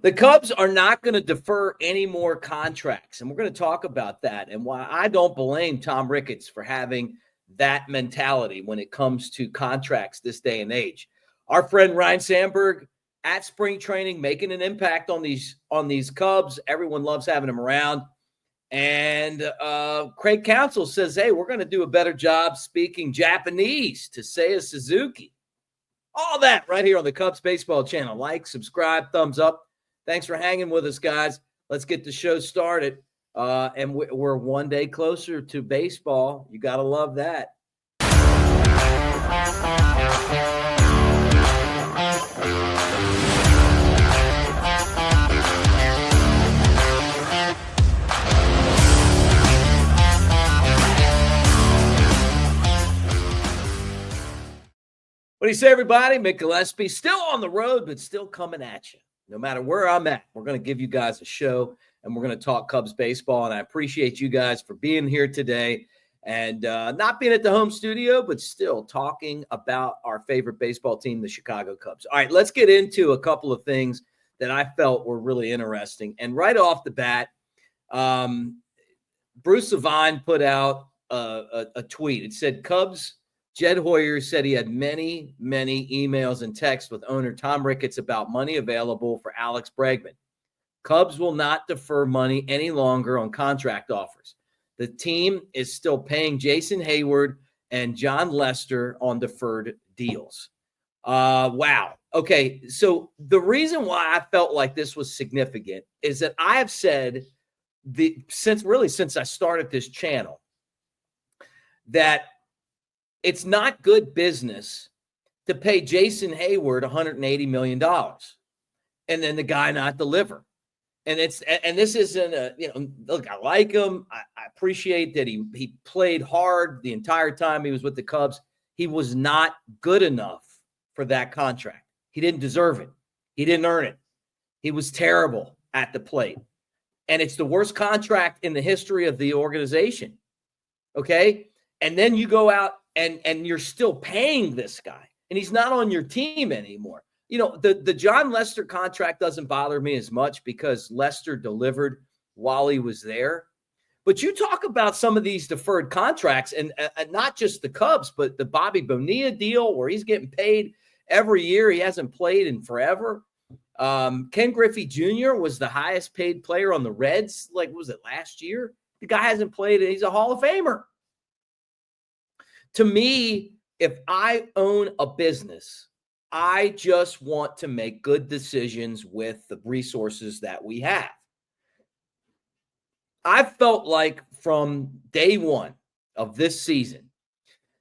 The Cubs are not going to defer any more contracts, and we're going to talk about that and why I don't blame Tom Ricketts for having that mentality when it comes to contracts this day and age. Our friend Ryan Sandberg at spring training making an impact on these Cubs. Everyone loves having him around. And Craig Counsell says, hey, we're going to do a better job speaking Japanese to Seiya Suzuki. All that right here on the Cubs Baseball channel. Like, subscribe, thumbs up. Thanks for hanging with us, guys. Let's get the show started. And we're one day closer to baseball. You got to love that. What do you say, everybody? Mick Gillespie, still on the road, but still coming at you. No matter where I'm at, we're going to give you guys a show, and we're going to talk Cubs baseball. And I appreciate you guys for being here today and not being at the home studio, but still talking about our favorite baseball team, the Chicago Cubs. All right, let's get into a couple of things that I felt were really interesting. And right off the bat, Bruce Levine put out a tweet. It said, Cubs Jed Hoyer said he had many, many emails and texts with owner Tom Ricketts about money available for Alex Bregman. Cubs will not defer money any longer on contract offers. The team is still paying Jason Hayward and John Lester on deferred deals. Wow. Okay, so the reason why I felt like this was significant is that I have said since I started this channel that it's not good business to pay Jason Hayward $180 million and then the guy not deliver. And this isn't look, I like him. I appreciate that he played hard the entire time he was with the Cubs. He was not good enough for that contract. He didn't deserve it. He didn't earn it. He was terrible at the plate. And it's the worst contract in the history of the organization. Okay? And then you go out and you're still paying this guy, and he's not on your team anymore. You know, the John Lester contract doesn't bother me as much because Lester delivered while he was there. But you talk about some of these deferred contracts, and not just the Cubs, but the Bobby Bonilla deal where he's getting paid every year. He hasn't played in forever. Ken Griffey Jr. was the highest paid player on the Reds. Like, was it last year? The guy hasn't played, and he's a Hall of Famer. To me, if I own a business, I just want to make good decisions with the resources that we have. I felt like from day one of this season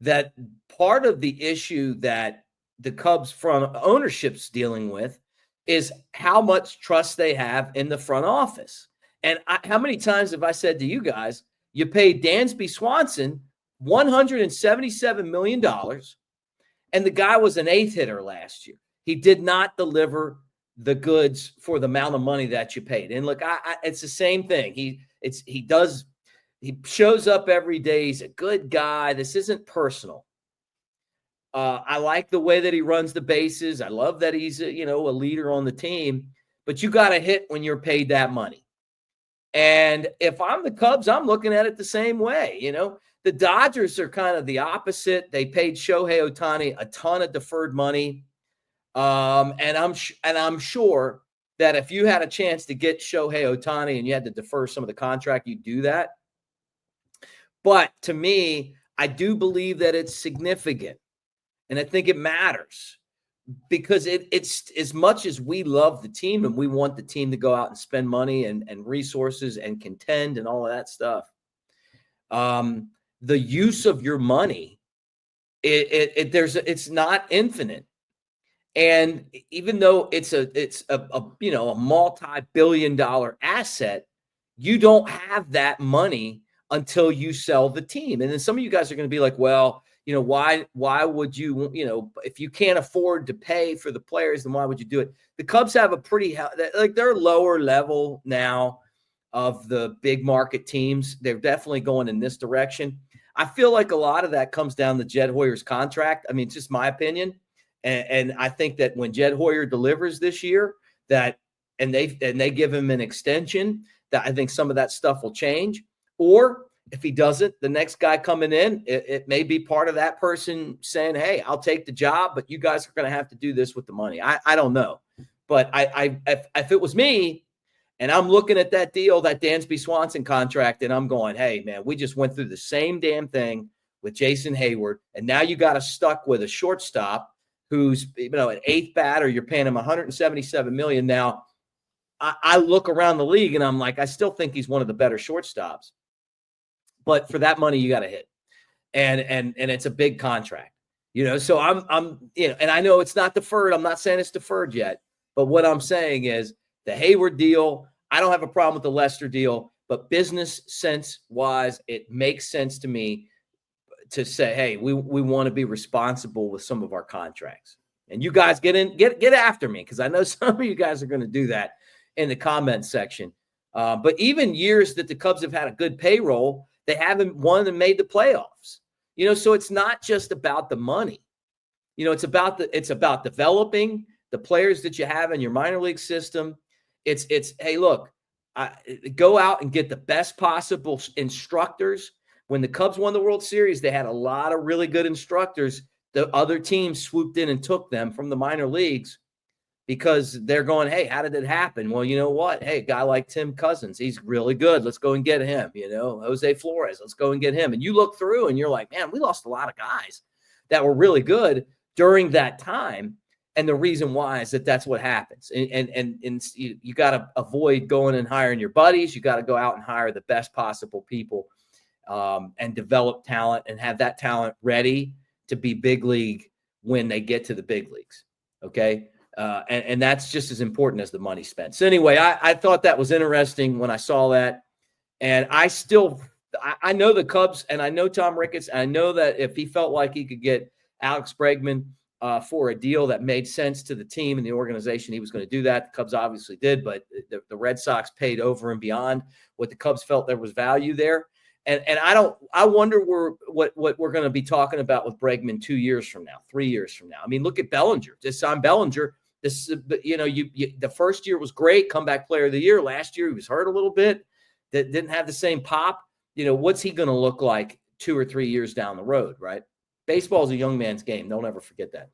that part of the issue that the Cubs front ownership's dealing with is how much trust they have in the front office. And how many times have I said to you guys, you paid Dansby Swanson $177 million, and the guy was an eighth hitter last year. He did not deliver the goods for the amount of money that you paid. And look, it's the same thing. He shows up every day. He's a good guy. This isn't personal. I like the way that he runs the bases. I love that he's a leader on the team. But you got to hit when you're paid that money. And if I'm the Cubs, I'm looking at it the same way. The Dodgers are kind of the opposite. They paid Shohei Ohtani a ton of deferred money. And I'm sure that if you had a chance to get Shohei Ohtani and you had to defer some of the contract, you'd do that. But to me, I do believe that it's significant. And I think it matters because it's as much as we love the team and we want the team to go out and spend money and resources and contend and all of that stuff. The use of your money, it's not infinite. And even though it's a multi-billion-dollar asset, you don't have that money until you sell the team. And then some of you guys are going to be like, well, why would you, if you can't afford to pay for the players, then why would you do it? The Cubs have a they're lower level now of the big market teams. They're definitely going in this direction. I feel like a lot of that comes down to Jed Hoyer's contract. I mean, it's just my opinion. And I think that when Jed Hoyer delivers this year, that and they give him an extension, that I think some of that stuff will change. Or if he doesn't, the next guy coming in, it may be part of that person saying, hey, I'll take the job, but you guys are going to have to do this with the money. I don't know. But if it was me and I'm looking at that deal, that Dansby Swanson contract, and I'm going, hey, man, we just went through the same damn thing with Jason Hayward, and now you got us stuck with a shortstop who's, an eighth batter. You're paying him $177 million. Now, I look around the league and I'm like, I still think he's one of the better shortstops. But for that money, you got to hit, and it's a big contract, So I'm, and I know it's not deferred. I'm not saying it's deferred yet, but what I'm saying is the Hayward deal. I don't have a problem with the Lester deal, but business sense wise, it makes sense to me to say, hey, we want to be responsible with some of our contracts, and you guys get after me, because I know some of you guys are going to do that in the comment section. But even years that the Cubs have had a good payroll, they haven't won and made the playoffs. So it's not just about the money. It's about developing the players that you have in your minor league system. It's hey, look, go out and get the best possible instructors. When the Cubs won the World Series, they had a lot of really good instructors. The other teams swooped in and took them from the minor leagues, because they're going, hey, how did it happen? Well, you know what? Hey, a guy like Tim Cousins, he's really good. Let's go and get him. Jose Flores, let's go and get him. And you look through and you're like, man, we lost a lot of guys that were really good during that time. And the reason why is that's what happens. And you got to avoid going and hiring your buddies. You got to go out and hire the best possible people, and develop talent and have that talent ready to be big league when they get to the big leagues. Okay. And that's just as important as the money spent. So anyway, I thought that was interesting when I saw that. And I know the Cubs, and I know Tom Ricketts. And I know that if he felt like he could get Alex Bregman for a deal that made sense to the team and the organization, he was going to do that. The Cubs obviously did, but the Red Sox paid over and beyond what the Cubs felt there was value there. And I wonder what we're going to be talking about with Bregman 2 years from now, 3 years from now. I mean, look at Bellinger. Just on Bellinger. The first year was great, comeback player of the year. Last year he was hurt a little bit, that didn't have the same pop. What's he going to look like 2 or 3 years down the road, right? Baseball is a young man's game. Don't ever forget that.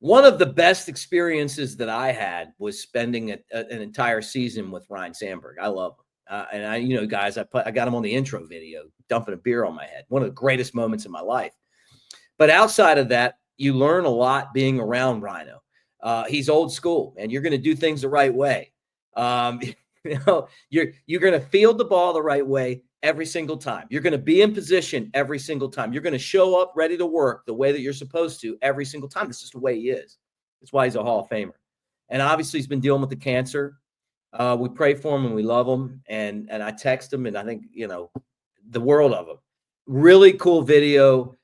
One of the best experiences that I had was spending an entire season with Ryan Sandberg. I love him. And guys, I got him on the intro video, dumping a beer on my head. One of the greatest moments in my life. But outside of that, you learn a lot being around Rhino. He's old school, and you're going to do things the right way. You're going to field the ball the right way every single time. You're going to be in position every single time. You're going to show up ready to work the way that you're supposed to every single time. That's just the way he is. That's why he's a Hall of Famer. And obviously he's been dealing with the cancer. We pray for him and we love him. And I text him, and I think, the world of him. Really cool video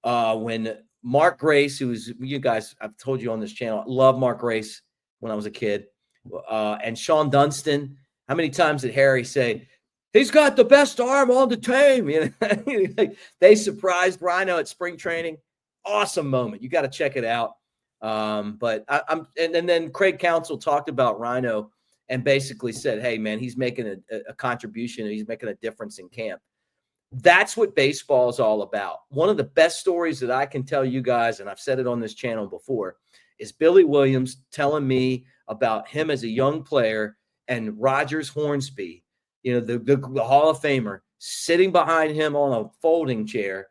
when Mark Grace, you guys, I've told you on this channel, I love Mark Grace when I was a kid. And Sean Dunston, how many times did Harry say, he's got the best arm on the team? They surprised Rhino at spring training. Awesome moment. You got to check it out. But and then Craig Counsell talked about Rhino and basically said, hey, man, he's making a contribution, and he's making a difference in camp. That's what baseball is all about. One of the best stories that I can tell you guys, and I've said it on this channel before, is Billy Williams telling me about him as a young player and Rogers Hornsby, the Hall of Famer, sitting behind him on a folding chair,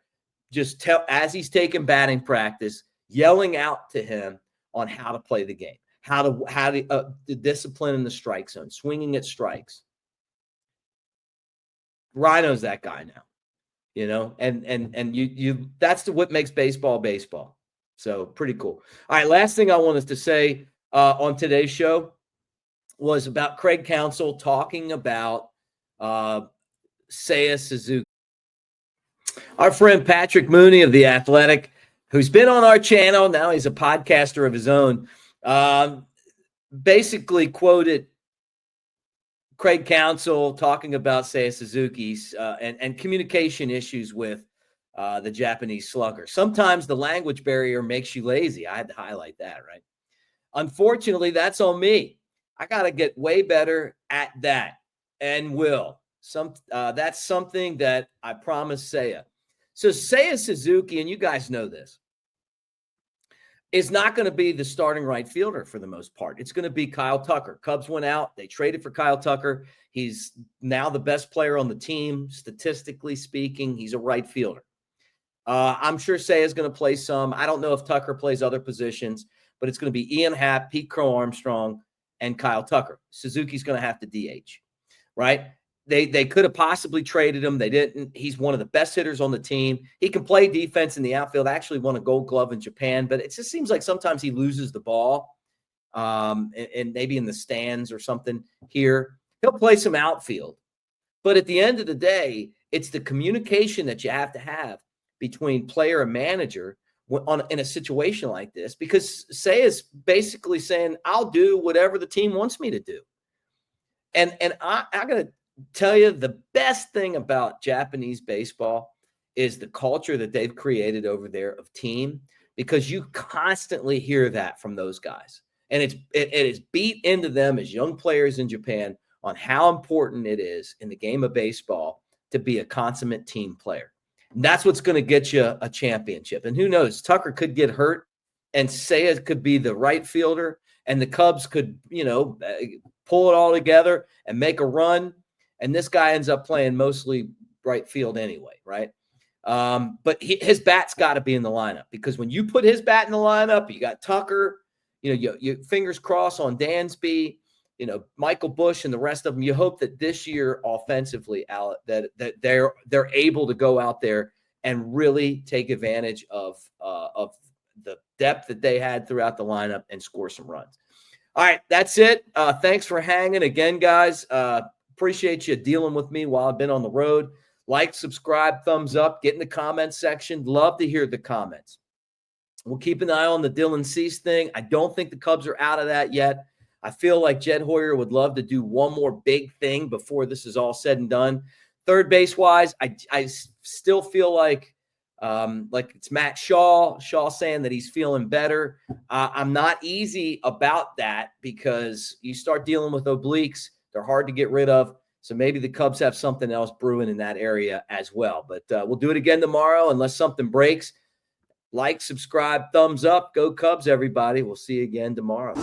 as he's taking batting practice, yelling out to him on how to play the game, how to the discipline in the strike zone, swinging at strikes. Rhino's that guy now. And you that's what makes baseball. So pretty cool. All right. Last thing I wanted to say on today's show was about Craig Counsell talking about Seiya Suzuki. Our friend Patrick Mooney of The Athletic, who's been on our channel, now he's a podcaster of his own, basically quoted Craig Counsell talking about Seiya Suzuki's and communication issues with the Japanese slugger. Sometimes the language barrier makes you lazy. I had to highlight that, right? Unfortunately, that's on me. I got to get way better at that and will. That's something that I promised Seiya. So Seiya Suzuki, and you guys know this, is not going to be the starting right fielder for the most part. It's going to be Kyle Tucker. Cubs went out. They traded for Kyle Tucker. He's now the best player on the team. Statistically speaking, he's a right fielder. I'm sure Seiya is going to play some. I don't know if Tucker plays other positions, but it's going to be Ian Happ, Pete Crow Armstrong, and Kyle Tucker. Suzuki's going to have to DH, right? They could have possibly traded him. They didn't. He's one of the best hitters on the team. He can play defense in the outfield. Actually won a Gold Glove in Japan, but it just seems like sometimes he loses the ball, and maybe in the stands or something here. He'll play some outfield. But at the end of the day, it's the communication that you have to have between player and manager in a situation like this, because Seiya is basically saying, I'll do whatever the team wants me to do. And I got to tell you, the best thing about Japanese baseball is the culture that they've created over there of team, because you constantly hear that from those guys. And it is beat into them as young players in Japan on how important it is in the game of baseball to be a consummate team player. And that's what's going to get you a championship. And who knows, Tucker could get hurt and Seiya could be the right fielder, and the Cubs could, pull it all together and make a run. And this guy ends up playing mostly right field anyway, right? But his bat's got to be in the lineup, because when you put his bat in the lineup, you got Tucker, you fingers crossed on Dansby, Michael Bush and the rest of them. You hope that this year offensively, that they're able to go out there and really take advantage of the depth that they had throughout the lineup and score some runs. All right, that's it. Thanks for hanging again, guys. Appreciate you dealing with me while I've been on the road. Like, subscribe, thumbs up, get in the comments section. Love to hear the comments. We'll keep an eye on the Dylan Cease thing. I don't think the Cubs are out of that yet. I feel like Jed Hoyer would love to do one more big thing before this is all said and done. Third base-wise, I still feel like it's Matt Shaw saying that he's feeling better. I'm not easy about that, because you start dealing with obliques. They're hard to get rid of. So maybe the Cubs have something else brewing in that area as well. But we'll do it again tomorrow unless something breaks. Like, subscribe, thumbs up. Go Cubs, everybody. We'll see you again tomorrow.